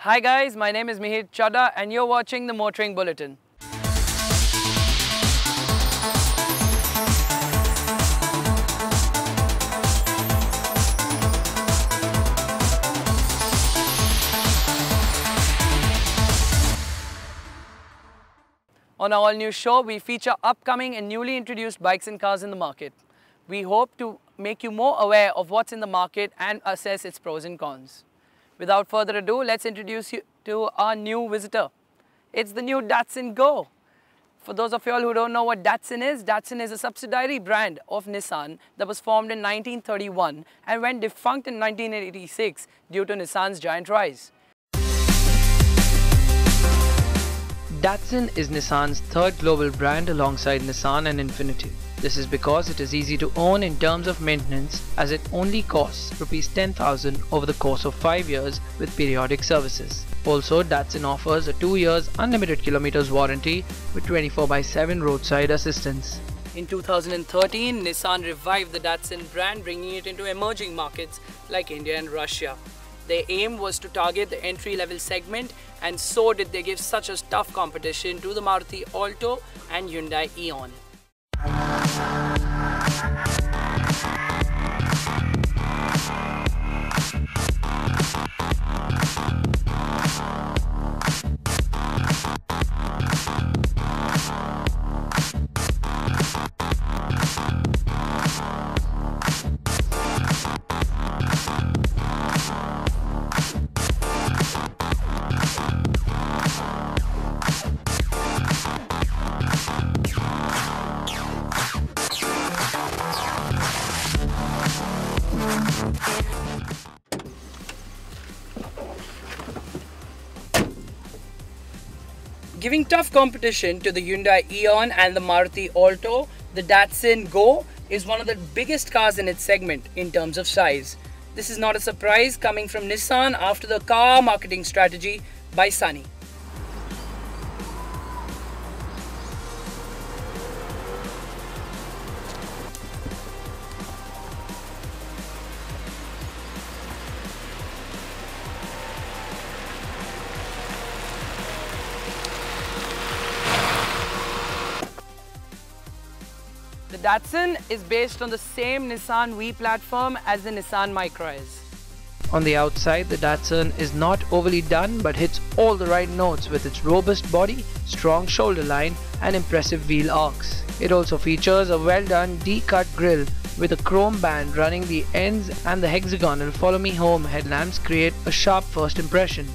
Hi guys, my name is Mihirchadharacing and you're watching the Motoring Bulletin. On our all-new show, we feature upcoming and newly introduced bikes and cars in the market. We hope to make you more aware of what's in the market and assess its pros and cons. Without further ado, let's introduce you to our new visitor. It's the new Datsun Go. For those of you all who don't know what Datsun is a subsidiary brand of Nissan that was formed in 1931 and went defunct in 1986 due to Nissan's giant rise. Datsun is Nissan's third global brand alongside Nissan and Infiniti. This is because it is easy to own in terms of maintenance, as it only costs Rs 10,000 over the course of 5 years with periodic services. Also, Datsun offers a 2 years unlimited kilometers warranty with 24/7 roadside assistance. In 2013, Nissan revived the Datsun brand, bringing it into emerging markets like India and Russia. Their aim was to target the entry-level segment, and so did they give such a tough competition to the Maruti Alto and Hyundai Eon. Giving tough competition to the Hyundai Eon and the Maruti Alto, the Datsun Go is one of the biggest cars in its segment in terms of size. This is not a surprise coming from Nissan after the car marketing strategy by Sunny. The Datsun is based on the same Nissan V platform as the Nissan Micra is. On the outside, the Datsun is not overly done but hits all the right notes with its robust body, strong shoulder line and impressive wheel arcs. It also features a well-done D-cut grille with a chrome band running the ends, and the hexagonal Follow Me Home headlamps create a sharp first impression.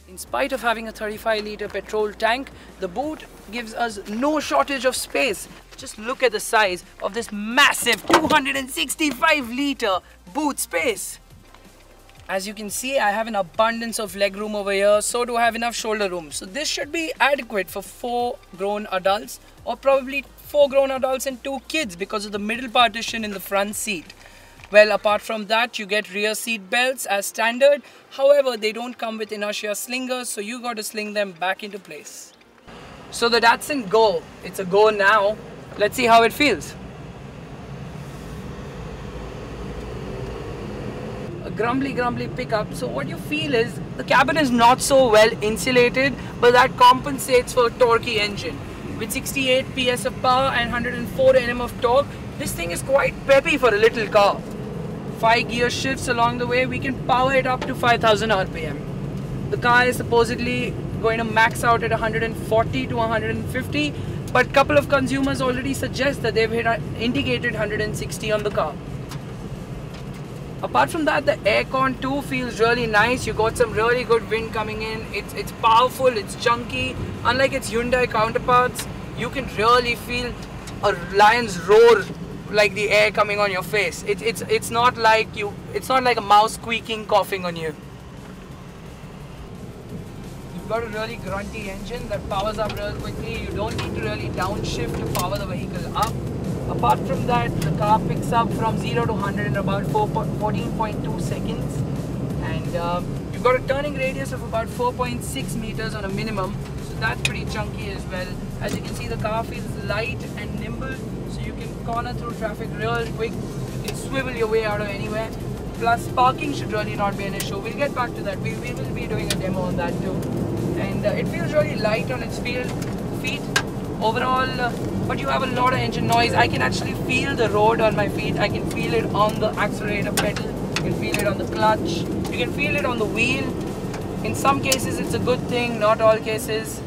In spite of having a 35-litre petrol tank, the boot gives us no shortage of space. Just look at the size of this massive 265-litre boot space. As you can see, I have an abundance of leg room over here, so do I have enough shoulder room. So this should be adequate for 4 grown adults, or probably 4 grown adults and 2 kids because of the middle partition in the front seat. Well, apart from that, you get rear seat belts as standard. However, they don't come with inertia slingers, so you got to sling them back into place. So the Datsun Go, it's a go now. Let's see how it feels. A grumbly pickup. So what you feel is the cabin is not so well insulated, but that compensates for a torquey engine. With 68 PS of power and 104 Nm of torque, this thing is quite peppy for a little car. 5 gear shifts along the way, we can power it up to 5000 RPM. The car is supposedly going to max out at 140 to 150, but a couple of consumers already suggest that they've indicated 160 on the car. Apart from that, the aircon too feels really nice. You got some really good wind coming in. It's powerful, it's chunky. Unlike its Hyundai counterparts, you can really feel a lion's roar, like the air coming on your face. It's not like a mouse squeaking, coughing on you. You've got a really grunty engine that powers up real quickly. You don't need to really downshift to power the vehicle up. Apart from that, the car picks up from 0 to 100 in about 14.2 seconds, and you've got a turning radius of about 4.6 meters on a minimum, so that's pretty chunky as well. As you can see, the car feels light and nimble, so you can corner through traffic real quick. You can swivel your way out of anywhere. Plus parking should really not be an issue. We'll get back to that. We will be doing a demo on that too. And it feels really light on its feet overall, but you have a lot of engine noise. I can actually feel the road on my feet. I can feel it on the accelerator pedal. You can feel it on the clutch. You can feel it on the wheel. In some cases it's a good thing, not all cases.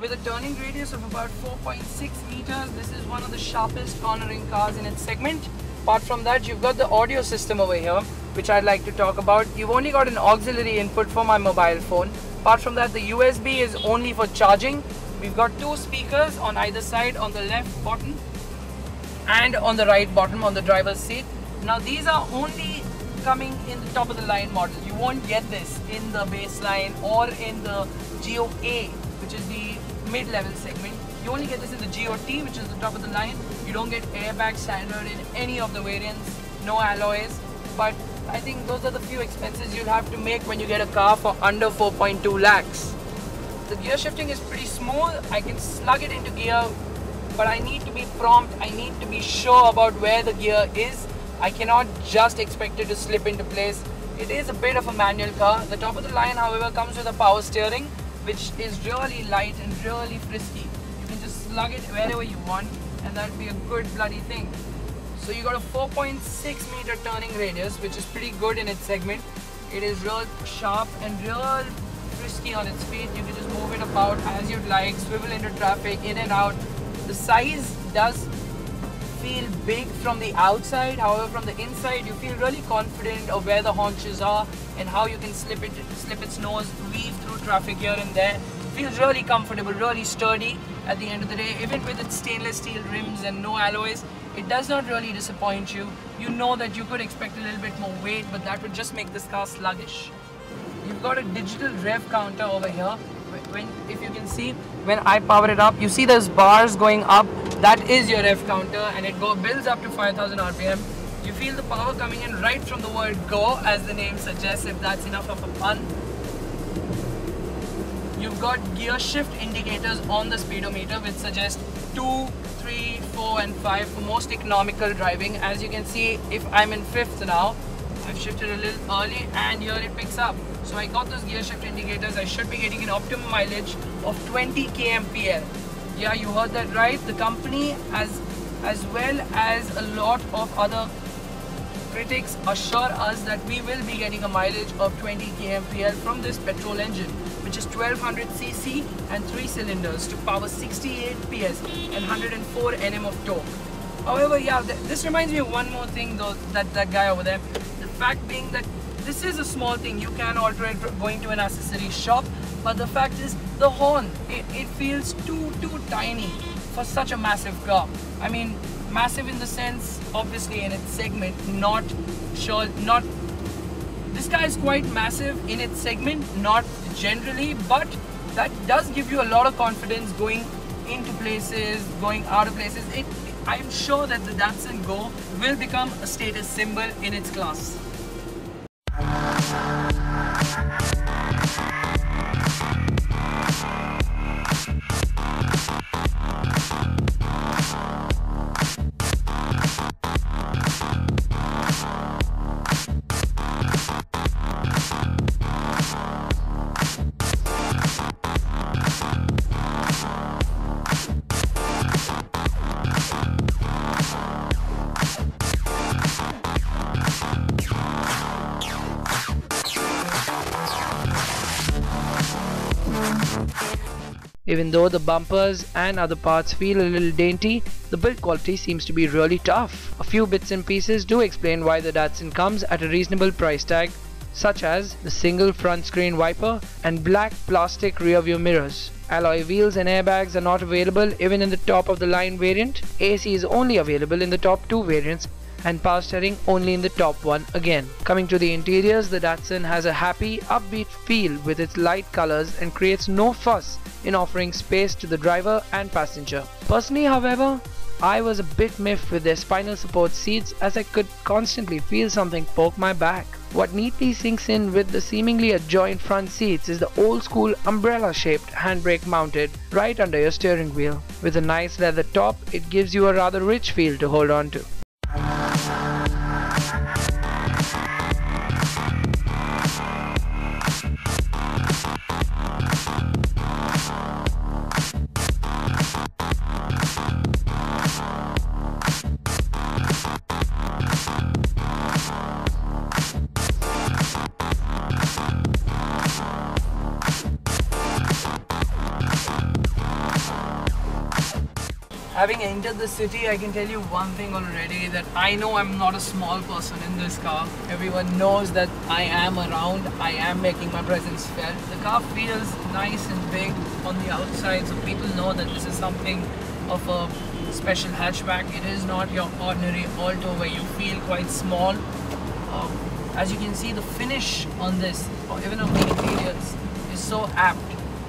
With a turning radius of about 4.6 meters, this is one of the sharpest cornering cars in its segment. Apart from that, you've got the audio system over here, which I'd like to talk about. You've only got an auxiliary input for my mobile phone. Apart from that, the USB is only for charging. We've got two speakers on either side, on the left bottom and on the right bottom on the driver's seat. Now these are only coming in the top of the line model. You won't get this in the baseline or in the GOA, which is the mid-level segment. You only get this in the GOT, which is the top of the line. You don't get airbag standard in any of the variants, no alloys. But I think those are the few expenses you'll have to make when you get a car for under 4.2 lakhs. The gear shifting is pretty smooth. I can slug it into gear, but I need to be prompt. I need to be sure about where the gear is. I cannot just expect it to slip into place. It is a bit of a manual car. The top of the line, however, comes with a power steering, which is really light and really frisky. You can just slug it wherever you want, and that'd be a good bloody thing. So you got a 4.6 meter turning radius, which is pretty good in its segment. It is real sharp and real frisky on its feet. You can just move it about as you'd like, swivel into traffic, in and out. The size does feel big from the outside, however from the inside you feel really confident of where the haunches are and how you can slip its nose, weave through traffic here and there. Feels really comfortable, really sturdy at the end of the day. Even with its stainless steel rims and no alloys, it does not really disappoint you. You know that you could expect a little bit more weight, but that would just make this car sluggish. You've got a digital rev counter over here. If you can see, when I power it up, you see there's bars going up. That is your rev counter, and it builds up to 5000 RPM. You feel the power coming in right from the word go, as the name suggests, if that's enough of a pun. You've got gear shift indicators on the speedometer, which suggest 2, 3, 4 and 5 for most economical driving. As you can see, if I'm in 5th now, I've shifted a little early and here it picks up. So I got those gear shift indicators. I should be getting an optimum mileage of 20 kmpl. Yeah, you heard that right. The company, as well as a lot of other critics, assure us that we will be getting a mileage of 20 kmpl from this petrol engine, which is 1200cc and 3 cylinders to power 68 PS and 104 Nm of torque. However, yeah, this reminds me of one more thing though, that guy over there. The fact being that this is a small thing, you can alter it going to an accessory shop, but the fact is the horn, it feels too tiny for such a massive car. I mean, massive in the sense, obviously in its segment, this car is quite massive in its segment, not generally, but that does give you a lot of confidence going into places, going out of places. I'm sure that the Datsun Go will become a status symbol in its class. Even though the bumpers and other parts feel a little dainty, the build quality seems to be really tough. A few bits and pieces do explain why the Datsun comes at a reasonable price tag. such as the single front screen wiper and black plastic rear view mirrors. Alloy wheels and airbags are not available even in the top of the line variant. AC is only available in the top 2 variants and power steering only in the top one again. Coming to the interiors, the Datsun has a happy, upbeat feel with its light colors and creates no fuss in offering space to the driver and passenger. Personally, however, I was a bit miffed with their spinal support seats as I could constantly feel something poke my back. What neatly sinks in with the seemingly adjoined front seats is the old school umbrella shaped handbrake mounted right under your steering wheel. With a nice leather top, it gives you a rather rich feel to hold on to. Having entered the city, I can tell you one thing already, that I know I'm not a small person in this car. Everyone knows that I am around, I am making my presence felt. The car feels nice and big on the outside, so people know that this is something of a special hatchback. It is not your ordinary Alto where you feel quite small. As you can see, the finish on this, or even on the interiors, is so apt.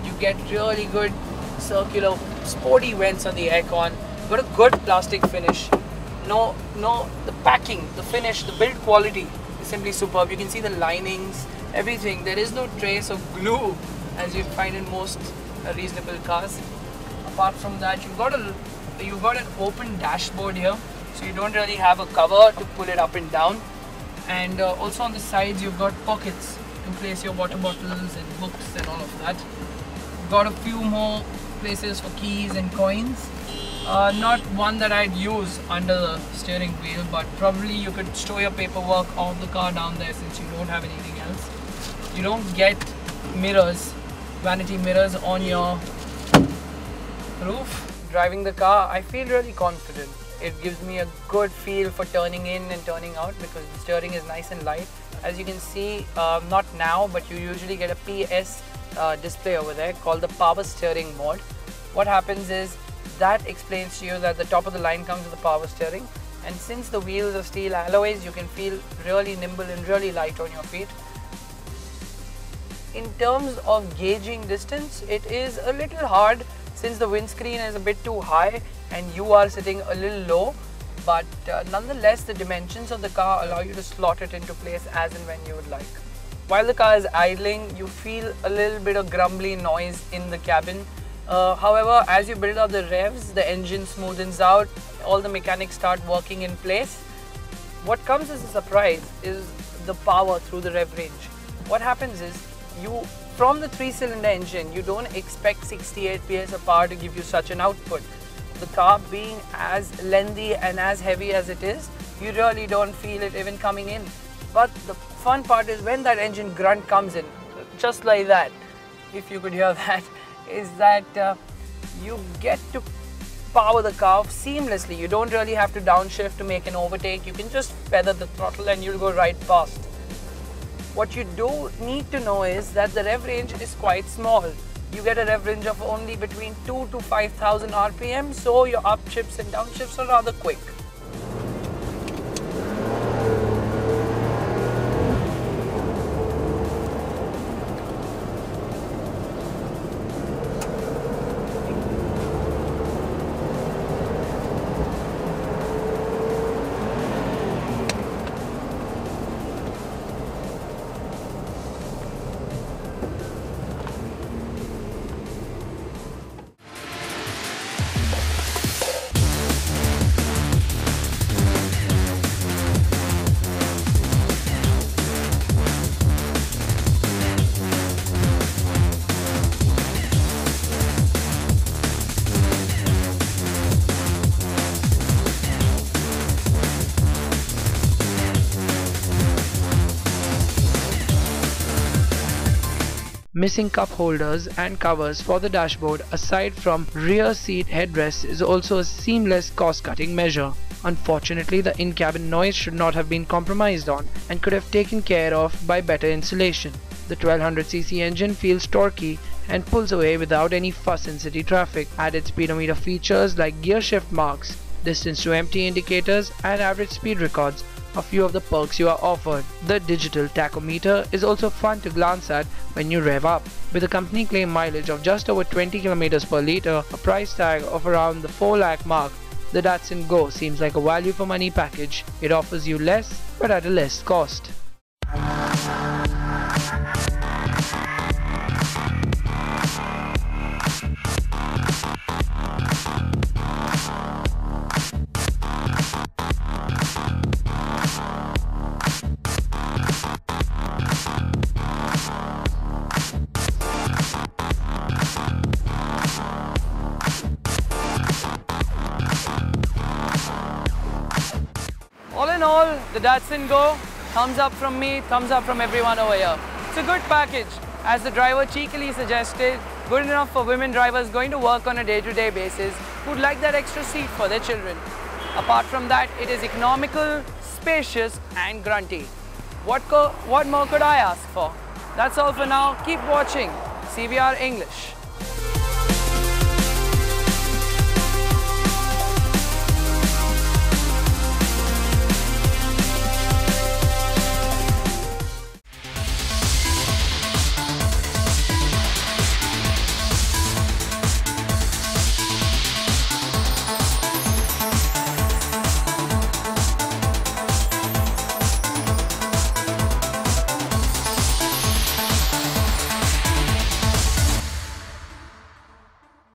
You get really good circular sporty vents on the aircon. Got a good plastic finish. The packing, the finish, the build quality is simply superb. You can see the linings, everything. There is no trace of glue as you find in most reasonable cars. Apart from that, you've got an open dashboard here, so you don't really have a cover to pull it up and down. And also on the sides, you've got pockets to place your water bottles and books and all of that. You've got a few more places for keys and coins. Not one that I'd use under the steering wheel, but probably you could store your paperwork of the car down there since you don't have anything else. You don't get mirrors, vanity mirrors on your roof. Driving the car, I feel really confident. It gives me a good feel for turning in and turning out because the steering is nice and light. As you can see, not now, but you usually get a PS display over there called the power steering mode. What happens is that explains to you that the top of the line comes with the power steering, and since the wheels are steel alloys, you can feel really nimble and really light on your feet. In terms of gauging distance, it is a little hard since the windscreen is a bit too high and you are sitting a little low, but nonetheless the dimensions of the car allow you to slot it into place as and when you would like. While the car is idling, you feel a little bit of grumbly noise in the cabin. However, as you build up the revs, the engine smoothens out, all the mechanics start working in place. What comes as a surprise is the power through the rev range. What happens is, from the 3-cylinder engine, you don't expect 68 PS of power to give you such an output. The car being as lengthy and as heavy as it is, you really don't feel it even coming in. But the fun part is when that engine grunt comes in, just like that, if you could hear that, is that you get to power the car seamlessly. You don't really have to downshift to make an overtake. You can just feather the throttle and you'll go right past. What you do need to know is that the rev range is quite small. You get a rev range of only between 2,000 to 5,000 RPM, so your upshifts and downshifts are rather quick. Missing cup holders and covers for the dashboard aside from rear seat headrests is also a seamless cost-cutting measure. Unfortunately, the in-cabin noise should not have been compromised on and could have taken care of by better insulation. The 1200cc engine feels torquey and pulls away without any fuss in city traffic. Added speedometer features like gear shift marks, distance to empty indicators, and average speed records a few of the perks you are offered. The digital tachometer is also fun to glance at when you rev up. With a company claim mileage of just over 20 km per litre, a price tag of around the 4 lakh mark, the Datsun Go seems like a value for money package. It offers you less, but at a less cost. All in all, the Datsun Go, thumbs up from me, thumbs up from everyone over here. It's a good package. As the driver cheekily suggested, good enough for women drivers going to work on a day-to-day basis who'd like that extra seat for their children. Apart from that, it is economical, spacious and grunty. What more could I ask for? That's all for now. Keep watching CVR English.